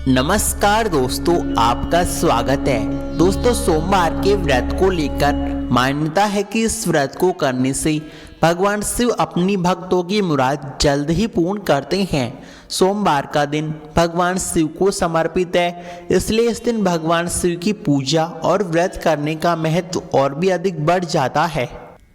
नमस्कार दोस्तों, आपका स्वागत है। दोस्तों, सोमवार के व्रत को लेकर मान्यता है कि इस व्रत को करने से भगवान शिव अपनी भक्तों की मुराद जल्द ही पूर्ण करते हैं। सोमवार का दिन भगवान शिव को समर्पित है, इसलिए इस दिन भगवान शिव की पूजा और व्रत करने का महत्व और भी अधिक बढ़ जाता है।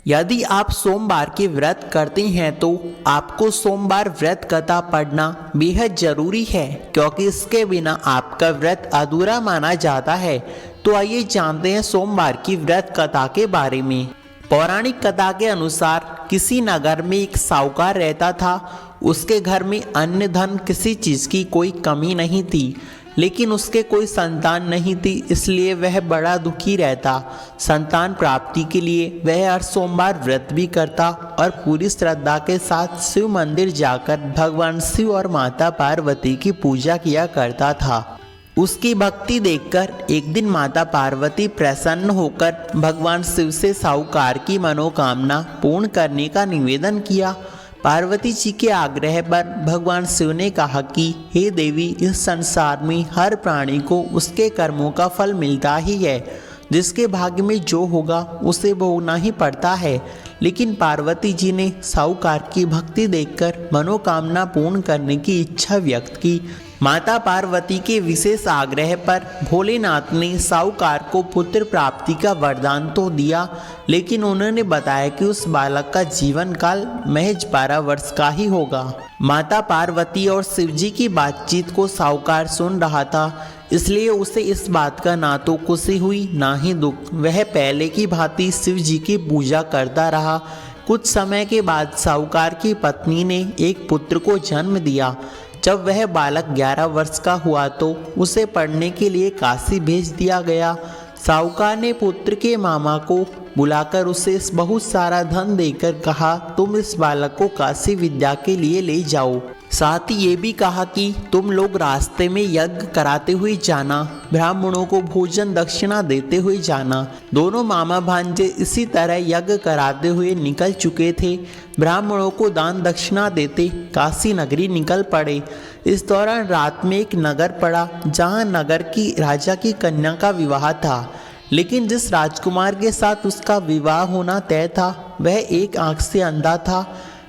यदि आप सोमवार के व्रत करते हैं तो आपको सोमवार व्रत कथा पढ़ना बेहद जरूरी है, क्योंकि इसके बिना आपका व्रत अधूरा माना जाता है। तो आइए जानते हैं सोमवार की व्रत कथा के बारे में। पौराणिक कथा के अनुसार किसी नगर में एक साहूकार रहता था। उसके घर में अन्न धन किसी चीज़ की कोई कमी नहीं थी, लेकिन उसके कोई संतान नहीं थी, इसलिए वह बड़ा दुखी रहता। संतान प्राप्ति के लिए वह हर सोमवार व्रत भी करता और पूरी श्रद्धा के साथ शिव मंदिर जाकर भगवान शिव और माता पार्वती की पूजा किया करता था। उसकी भक्ति देखकर एक दिन माता पार्वती प्रसन्न होकर भगवान शिव से साहूकार की मनोकामना पूर्ण करने का निवेदन किया। पार्वती जी के आग्रह पर भगवान शिव ने कहा कि हे देवी, इस संसार में हर प्राणी को उसके कर्मों का फल मिलता ही है। जिसके भाग्य में जो होगा उसे भोगना ही पड़ता है। लेकिन पार्वती जी ने साहूकार की भक्ति देखकर मनोकामना पूर्ण करने की इच्छा व्यक्त की। माता पार्वती के विशेष आग्रह पर भोलेनाथ ने साहूकार को पुत्र प्राप्ति का वरदान तो दिया, लेकिन उन्होंने बताया कि उस बालक का जीवन काल महज 12 वर्ष का ही होगा। माता पार्वती और शिवजी की बातचीत को साहूकार सुन रहा था, इसलिए उसे इस बात का ना तो खुशी हुई ना ही दुख। वह पहले की भांति शिवजी की पूजा करता रहा। कुछ समय के बाद साहूकार की पत्नी ने एक पुत्र को जन्म दिया। जब वह बालक 11 वर्ष का हुआ तो उसे पढ़ने के लिए काशी भेज दिया गया। साहूकार ने पुत्र के मामा को बुलाकर उसे बहुत सारा धन देकर कहा, तुम इस बालक को काशी विद्या के लिए ले जाओ। साथ ही ये भी कहा कि तुम लोग रास्ते में यज्ञ कराते हुए जाना, ब्राह्मणों को भोजन दक्षिणा देते हुए जाना। दोनों मामा भांजे इसी तरह यज्ञ कराते हुए निकल चुके थे। ब्राह्मणों को दान दक्षिणा देते काशी नगरी निकल पड़े। इस दौरान रात में एक नगर पड़ा, जहाँ नगर की राजा की कन्या का विवाह था। लेकिन जिस राजकुमार के साथ उसका विवाह होना तय था वह एक आंख से अंधा था।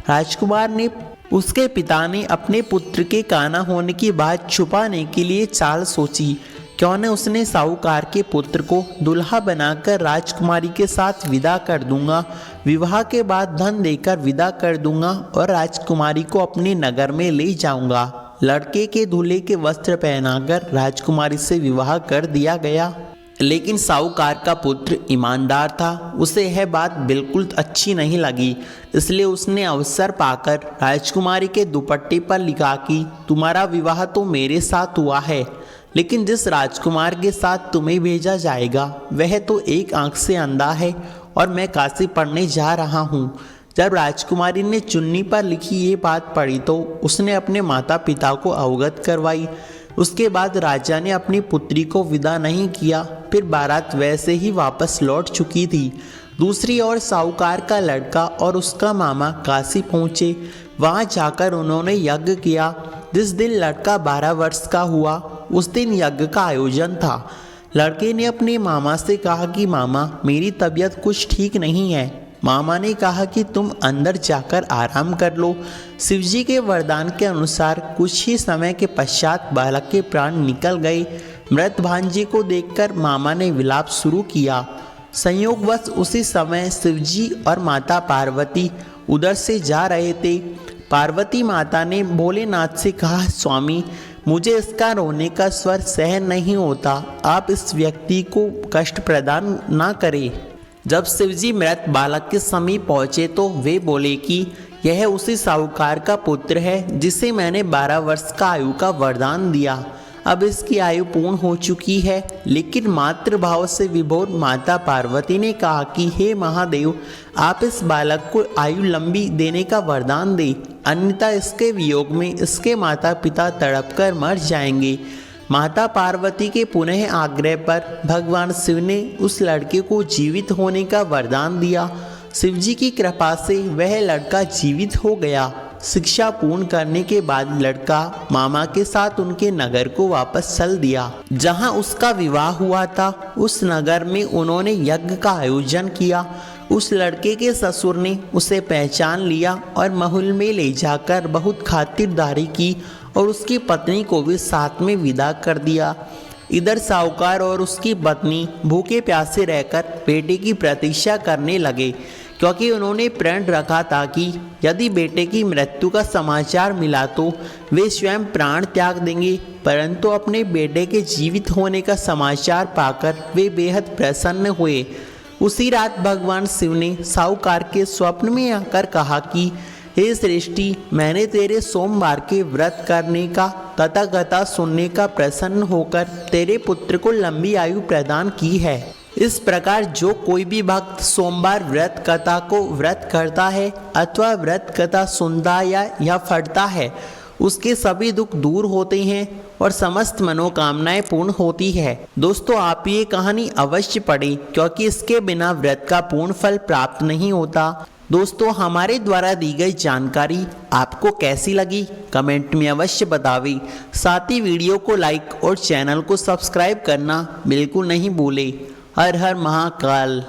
राजकुमार ने उसके पिता ने अपने पुत्र के काना होने की बात छुपाने के लिए चाल सोची। क्यों न उसने साहूकार के पुत्र को दुल्हा बनाकर राजकुमारी के साथ विदा कर दूंगा, विवाह के बाद धन देकर विदा कर दूंगा और राजकुमारी को अपने नगर में ले जाऊंगा। लड़के के दूल्हे के वस्त्र पहनाकर राजकुमारी से विवाह कर दिया गया। लेकिन साहूकार का पुत्र ईमानदार था, उसे यह बात बिल्कुल अच्छी नहीं लगी। इसलिए उसने अवसर पाकर राजकुमारी के दुपट्टे पर लिखा कि तुम्हारा विवाह तो मेरे साथ हुआ है, लेकिन जिस राजकुमार के साथ तुम्हें भेजा जाएगा वह तो एक आंख से अंधा है और मैं काशी पढ़ने जा रहा हूँ। जब राजकुमारी ने चुन्नी पर लिखी ये बात पढ़ी तो उसने अपने माता पिता को अवगत करवाई। उसके बाद राजा ने अपनी पुत्री को विदा नहीं किया। फिर बारात वैसे ही वापस लौट चुकी थी। दूसरी ओर साहूकार का लड़का और उसका मामा काशी पहुँचे। वहाँ जाकर उन्होंने यज्ञ किया। जिस दिन लड़का 12 वर्ष का हुआ उस दिन यज्ञ का आयोजन था। लड़के ने अपने मामा से कहा कि मामा, मेरी तबीयत कुछ ठीक नहीं है। मामा ने कहा कि तुम अंदर जाकर आराम कर लो। शिवजी के वरदान के अनुसार कुछ ही समय के पश्चात बालक के प्राण निकल गए। मृत भांजे को देखकर मामा ने विलाप शुरू किया। संयोगवश उसी समय शिवजी और माता पार्वती उधर से जा रहे थे। पार्वती माता ने भोलेनाथ से कहा, स्वामी, मुझे इसका रोने का स्वर सहन नहीं होता, आप इस व्यक्ति को कष्ट प्रदान ना करें। जब शिवजी मृत बालक के समीप पहुँचे तो वे बोले कि यह उसी साहूकार का पुत्र है जिसे मैंने 12 वर्ष का आयु का वरदान दिया। अब इसकी आयु पूर्ण हो चुकी है। लेकिन मातृभाव से विभोर माता पार्वती ने कहा कि हे महादेव, आप इस बालक को आयु लंबी देने का वरदान दें, अन्यथा इसके वियोग में इसके माता पिता तड़पकर मर जाएंगे। माता पार्वती के पुनः आग्रह पर भगवान शिव ने उस लड़के को जीवित होने का वरदान दिया। शिवजी की कृपा से वह लड़का जीवित हो गया शिक्षा पूर्ण करने के बाद लड़का मामा के साथ उनके नगर को वापस चल दिया जहां उसका विवाह हुआ था। उस नगर में उन्होंने यज्ञ का आयोजन किया। उस लड़के के ससुर ने उसे पहचान लिया और महल में ले जाकर बहुत खातिरदारी की और उसकी पत्नी को भी साथ में विदा कर दिया। इधर साहूकार और उसकी पत्नी भूखे प्यासे रहकर बेटे की प्रतीक्षा करने लगे, क्योंकि उन्होंने प्रण रखा था कि यदि बेटे की मृत्यु का समाचार मिला तो वे स्वयं प्राण त्याग देंगे। परंतु अपने बेटे के जीवित होने का समाचार पाकर वे बेहद प्रसन्न हुए। उसी रात भगवान शिव ने साहूकार के स्वप्न में आकर कहा कि हे सृष्टि, मैंने तेरे सोमवार के व्रत करने का तथा कथा सुनने का प्रसन्न होकर तेरे पुत्र को लंबी आयु प्रदान की है। इस प्रकार जो कोई भी भक्त सोमवार व्रत कथा को व्रत करता है अथवा व्रत कथा सुनता या पढ़ता है, उसके सभी दुख दूर होते हैं और समस्त मनोकामनाएं पूर्ण होती है। दोस्तों, आप ये कहानी अवश्य पढ़ें, क्योंकि इसके बिना व्रत का पूर्ण फल प्राप्त नहीं होता। दोस्तों, हमारे द्वारा दी गई जानकारी आपको कैसी लगी कमेंट में अवश्य बतावें। साथ ही वीडियो को लाइक और चैनल को सब्सक्राइब करना बिल्कुल नहीं भूलें। हर हर महाकाल।